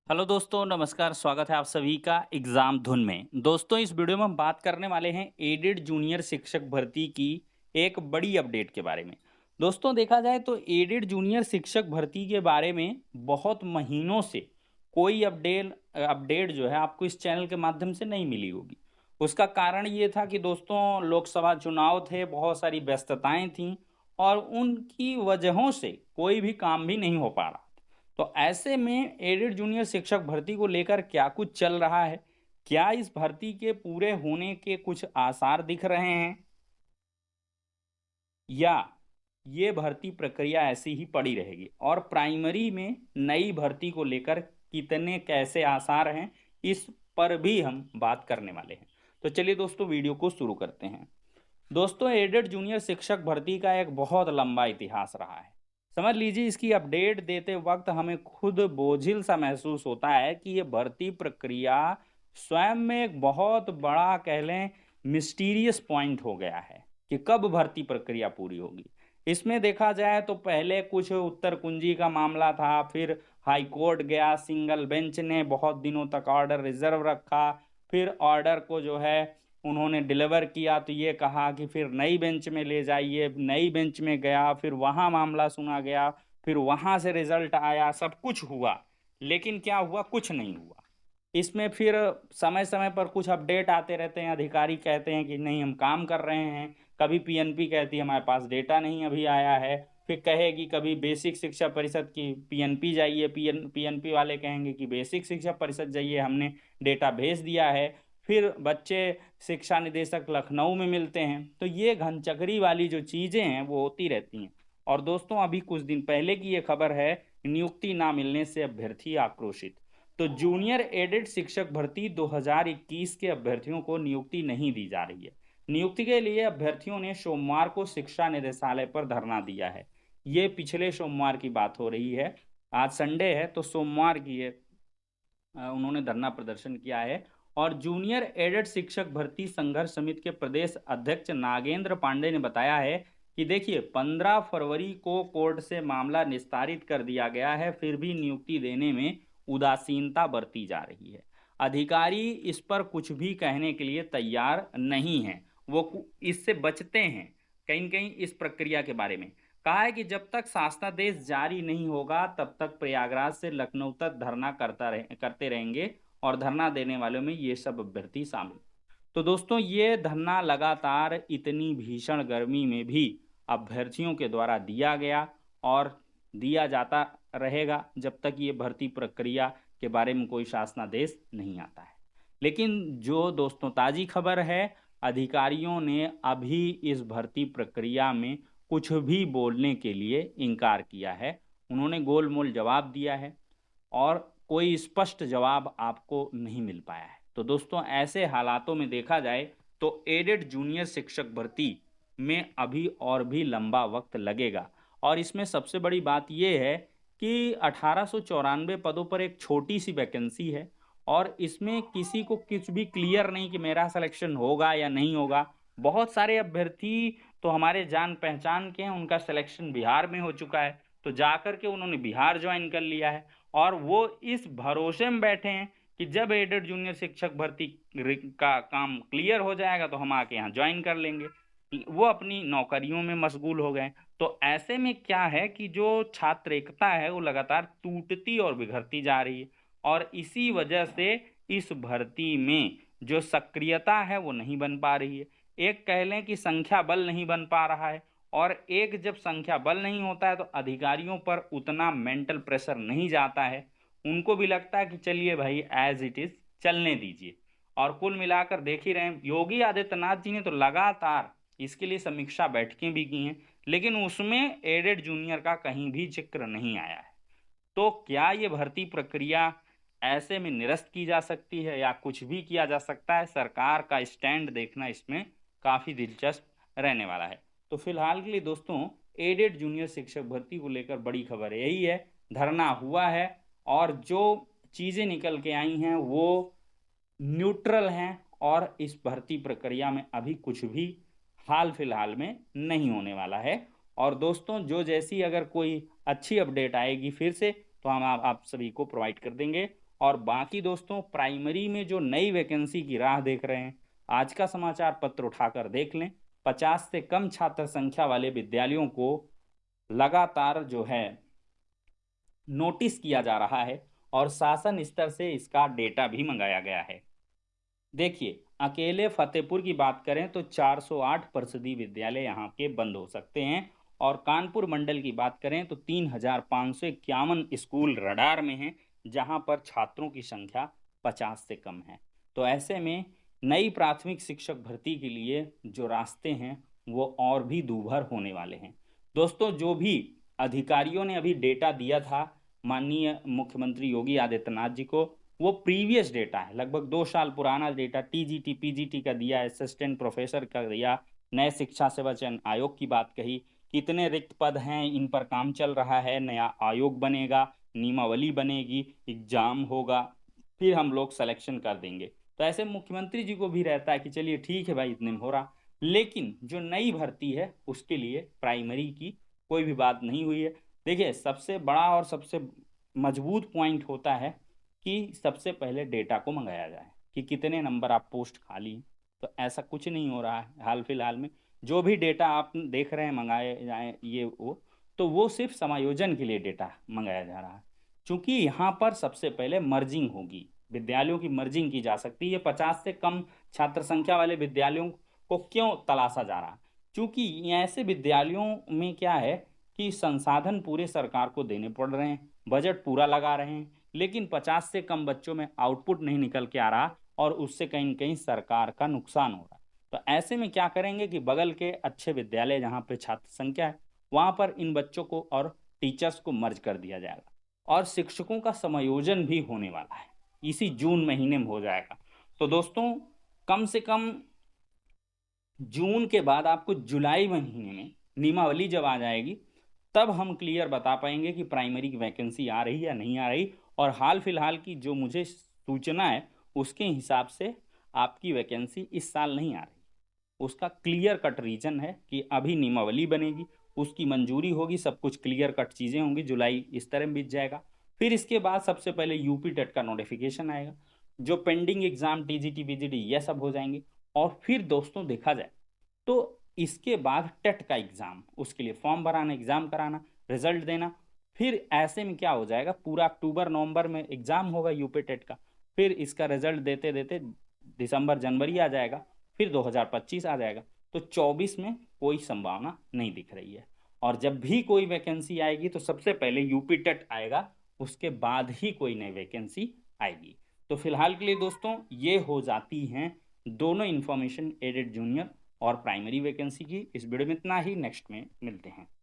Hello दोस्तों, नमस्कार। स्वागत है आप सभी का एग्ज़ाम धुन में। दोस्तों, इस वीडियो में हम बात करने वाले हैं एडेड जूनियर शिक्षक भर्ती की एक बड़ी अपडेट के बारे में। दोस्तों, देखा जाए तो एडेड जूनियर शिक्षक भर्ती के बारे में बहुत महीनों से कोई अपडेट जो है आपको इस चैनल के माध्यम से नहीं मिली होगी। उसका कारण ये था कि दोस्तों, लोकसभा चुनाव थे, बहुत सारी व्यस्तताएं थीं और उनकी वजहों से कोई भी काम भी नहीं हो पा रहा। तो ऐसे में एडेड जूनियर शिक्षक भर्ती को लेकर क्या कुछ चल रहा है? क्या इस भर्ती के पूरे होने के कुछ आसार दिख रहे हैं या ये भर्ती प्रक्रिया ऐसी ही पड़ी रहेगी? और प्राइमरी में नई भर्ती को लेकर कितने कैसे आसार हैं, इस पर भी हम बात करने वाले हैं। तो चलिए दोस्तों, वीडियो को शुरू करते हैं। दोस्तों, एडेड जूनियर शिक्षक भर्ती का एक बहुत लंबा इतिहास रहा है। समझ लीजिए, इसकी अपडेट देते वक्त हमें खुद बोझिल सा महसूस होता है कि ये भर्ती प्रक्रिया स्वयं में एक बहुत बड़ा, कह लें, मिस्टीरियस पॉइंट हो गया है कि कब भर्ती प्रक्रिया पूरी होगी। इसमें देखा जाए तो पहले कुछ उत्तर कुंजी का मामला था, फिर हाई कोर्ट गया, सिंगल बेंच ने बहुत दिनों तक ऑर्डर रिजर्व रखा, फिर ऑर्डर को जो है उन्होंने डिलीवर किया तो ये कहा कि फिर नई बेंच में ले जाइए। नई बेंच में गया, फिर वहाँ मामला सुना गया, फिर वहाँ से रिजल्ट आया, सब कुछ हुआ, लेकिन क्या हुआ? कुछ नहीं हुआ। इसमें फिर समय समय पर कुछ अपडेट आते रहते हैं, अधिकारी कहते हैं कि नहीं हम काम कर रहे हैं, कभी पीएनपी कहती है हमारे पास डेटा नहीं अभी आया है, फिर कहेगी कभी बेसिक शिक्षा परिषद की पीएनपी जाइए, पीएनपी वाले कहेंगे कि बेसिक शिक्षा परिषद जाइए, हमने डेटा भेज दिया है। फिर बच्चे शिक्षा निदेशक लखनऊ में मिलते हैं। तो ये घनचक्री वाली जो चीज़ें हैं वो होती रहती हैं। और दोस्तों, अभी कुछ दिन पहले की ये खबर है, नियुक्ति ना मिलने से अभ्यर्थी आक्रोशित। तो जूनियर एडेड शिक्षक भर्ती 2021 के अभ्यर्थियों को नियुक्ति नहीं दी जा रही है। नियुक्ति के लिए अभ्यर्थियों ने सोमवार को शिक्षा निदेशालय पर धरना दिया है। ये पिछले सोमवार की बात हो रही है। आज संडे है तो सोमवार की ये उन्होंने धरना प्रदर्शन किया है। और जूनियर एडेड शिक्षक भर्ती संघर्ष समिति के प्रदेश अध्यक्ष नागेंद्र पांडे ने बताया है कि देखिए, 15 फरवरी को कोर्ट से मामला निस्तारित कर दिया गया है, फिर भी नियुक्ति देने में उदासीनता बरती जा रही है। अधिकारी इस पर कुछ भी कहने के लिए तैयार नहीं है, वो इससे बचते हैं कहीं न कहीं इस प्रक्रिया के बारे में। कहा है कि जब तक शासनादेश जारी नहीं होगा तब तक प्रयागराज से लखनऊ तक धरना करते रहेंगे और धरना देने वालों में ये सब अभ्यर्थी शामिल। तो दोस्तों, ये धरना लगातार इतनी भीषण गर्मी में भी अभ्यर्थियों के द्वारा दिया गया और दिया जाता रहेगा जब तक ये भर्ती प्रक्रिया के बारे में कोई शासनादेश नहीं आता है। लेकिन जो दोस्तों ताज़ी खबर है, अधिकारियों ने अभी इस भर्ती प्रक्रिया में कुछ भी बोलने के लिए इनकार किया है। उन्होंने गोल-मोल जवाब दिया है और कोई स्पष्ट जवाब आपको नहीं मिल पाया है। तो दोस्तों, ऐसे हालातों में देखा जाए तो एडेड जूनियर शिक्षक भर्ती में अभी और भी लंबा वक्त लगेगा। और इसमें सबसे बड़ी बात ये है कि 1894 पदों पर एक छोटी-सी वैकेंसी है और इसमें किसी को कुछ भी क्लियर नहीं कि मेरा सिलेक्शन होगा या नहीं होगा। बहुत सारे अभ्यर्थी तो हमारे जान-पहचान के हैं, उनका सिलेक्शन बिहार में हो चुका है, तो जाकर के उन्होंने बिहार जॉइन कर लिया है और वो इस भरोसे में बैठे हैं कि जब एडेड जूनियर शिक्षक भर्ती का काम क्लियर हो जाएगा तो हम आके यहाँ जॉइन कर लेंगे। वो अपनी नौकरियों में मशगूल हो गए। तो ऐसे में क्या है कि जो छात्र एकता है वो लगातार टूटती और बिखरती जा रही है और इसी वजह से इस भर्ती में जो सक्रियता है वो नहीं बन पा रही है। एक कह लें कि संख्या बल नहीं बन पा रहा है और एक जब संख्या बल नहीं होता है तो अधिकारियों पर उतना मेंटल प्रेशर नहीं जाता है। उनको भी लगता है कि चलिए भाई, एज इट इज चलने दीजिए। और कुल मिलाकर देख ही रहे हैं, योगी आदित्यनाथ जी ने तो लगातार इसके लिए समीक्षा बैठकें भी की हैं, लेकिन उसमें एडेड जूनियर का कहीं भी जिक्र नहीं आया है। तो क्या ये भर्ती प्रक्रिया ऐसे में निरस्त की जा सकती है या कुछ भी किया जा सकता है? सरकार का स्टैंड देखना इसमें काफ़ी दिलचस्प रहने वाला है। तो फिलहाल के लिए दोस्तों, एडेड जूनियर शिक्षक भर्ती को लेकर बड़ी खबर यही है, धरना हुआ है और जो चीज़ें निकल के आई हैं वो न्यूट्रल हैं और इस भर्ती प्रक्रिया में अभी कुछ भी हाल फिलहाल में नहीं होने वाला है। और दोस्तों, जो जैसी अगर कोई अच्छी अपडेट आएगी फिर से तो हम आप सभी को प्रोवाइड कर देंगे। और बाकी दोस्तों प्राइमरी में जो नई वैकेंसी की राह देख रहे हैं, आज का समाचार पत्र उठाकर देख लें। 50 से कम छात्र संख्या वाले विद्यालयों को लगातार जो है नोटिस किया जा रहा है और शासन स्तर से इसका डेटा भी मंगाया गया है। देखिए, अकेले फतेहपुर की बात करें तो 408 परिषदीय विद्यालय यहाँ के बंद हो सकते हैं, और कानपुर मंडल की बात करें तो 3551 स्कूल रडार में हैं, जहाँ पर छात्रों की संख्या 50 से कम है। तो ऐसे में नई प्राथमिक शिक्षक भर्ती के लिए जो रास्ते हैं वो और भी दूभर होने वाले हैं। दोस्तों, जो भी अधिकारियों ने अभी डेटा दिया था माननीय मुख्यमंत्री योगी आदित्यनाथ जी को, वो प्रीवियस डेटा है, लगभग 2 साल पुराना डेटा। टीजीटी पीजीटी का दिया, असिस्टेंट प्रोफेसर का दिया, नए शिक्षा सेवा चयन आयोग की बात कही, कितने रिक्त पद हैं, इन पर काम चल रहा है, नया आयोग बनेगा, नियमावली बनेगी, एग्जाम होगा, फिर हम लोग सिलेक्शन कर देंगे। तो ऐसे मुख्यमंत्री जी को भी रहता है कि चलिए ठीक है भाई, इतने में हो रहा। लेकिन जो नई भर्ती है उसके लिए प्राइमरी की कोई भी बात नहीं हुई है। देखिए, सबसे बड़ा और सबसे मजबूत पॉइंट होता है कि सबसे पहले डेटा को मंगाया जाए कि कितने नंबर आप पोस्ट खाली हैं। तो ऐसा कुछ नहीं हो रहा है हाल फिलहाल में। जो भी डेटा आप देख रहे हैं मंगाए जाए ये वो, तो वो सिर्फ समायोजन के लिए डेटा मंगाया जा रहा है। क्योंकि यहाँ पर सबसे पहले मर्जिंग होगी, विद्यालयों की मर्जिंग की जा सकती है। 50 से कम छात्र संख्या वाले विद्यालयों को क्यों तलाशा जा रहा है? क्योंकि ऐसे विद्यालयों में क्या है कि संसाधन पूरे सरकार को देने पड़ रहे हैं, बजट पूरा लगा रहे हैं, लेकिन 50 से कम बच्चों में आउटपुट नहीं निकल के आ रहा, और उससे कहीं न कहीं सरकार का नुकसान हो रहा है। तो ऐसे में क्या करेंगे कि बगल के अच्छे विद्यालय जहाँ पे छात्र संख्या है, वहाँ पर इन बच्चों को और टीचर्स को मर्ज कर दिया जाएगा, और शिक्षकों का समायोजन भी होने वाला है, इसी जून महीने में हो जाएगा। तो दोस्तों, कम से कम जून के बाद आपको जुलाई महीने में नियमावली जब आ जाएगी, तब हम क्लियर बता पाएंगे कि प्राइमरी की वैकेंसी आ रही या नहीं आ रही। और हाल फिलहाल की जो मुझे सूचना है उसके हिसाब से आपकी वैकेंसी इस साल नहीं आ रही। उसका क्लियर कट रीजन है कि अभी नियमावली बनेगी, उसकी मंजूरी होगी, सब कुछ क्लियर कट चीज़ें होंगी, जुलाई इस तरह बीत जाएगा। फिर इसके बाद सबसे पहले यूपी टेट का नोटिफिकेशन आएगा, जो पेंडिंग एग्जाम टीजीटी पीजीटी ये सब हो जाएंगे। और फिर दोस्तों देखा जाए तो इसके बाद टेट का एग्जाम, उसके लिए फॉर्म भराना, एग्जाम कराना, रिजल्ट देना। फिर ऐसे में क्या हो जाएगा, पूरा अक्टूबर नवंबर में एग्जाम होगा यूपी टेट का, फिर इसका रिजल्ट देते देते दिसंबर जनवरी आ जाएगा, फिर 2025 आ जाएगा। तो 24 में कोई संभावना नहीं दिख रही है। और जब भी कोई वैकेंसी आएगी तो सबसे पहले यूपी टेट आएगा, उसके बाद ही कोई नई वैकेंसी आएगी। तो फिलहाल के लिए दोस्तों ये हो जाती हैं दोनों इन्फॉर्मेशन, एडेड जूनियर और प्राइमरी वैकेंसी की। इस वीडियो में इतना ही, नेक्स्ट में मिलते हैं।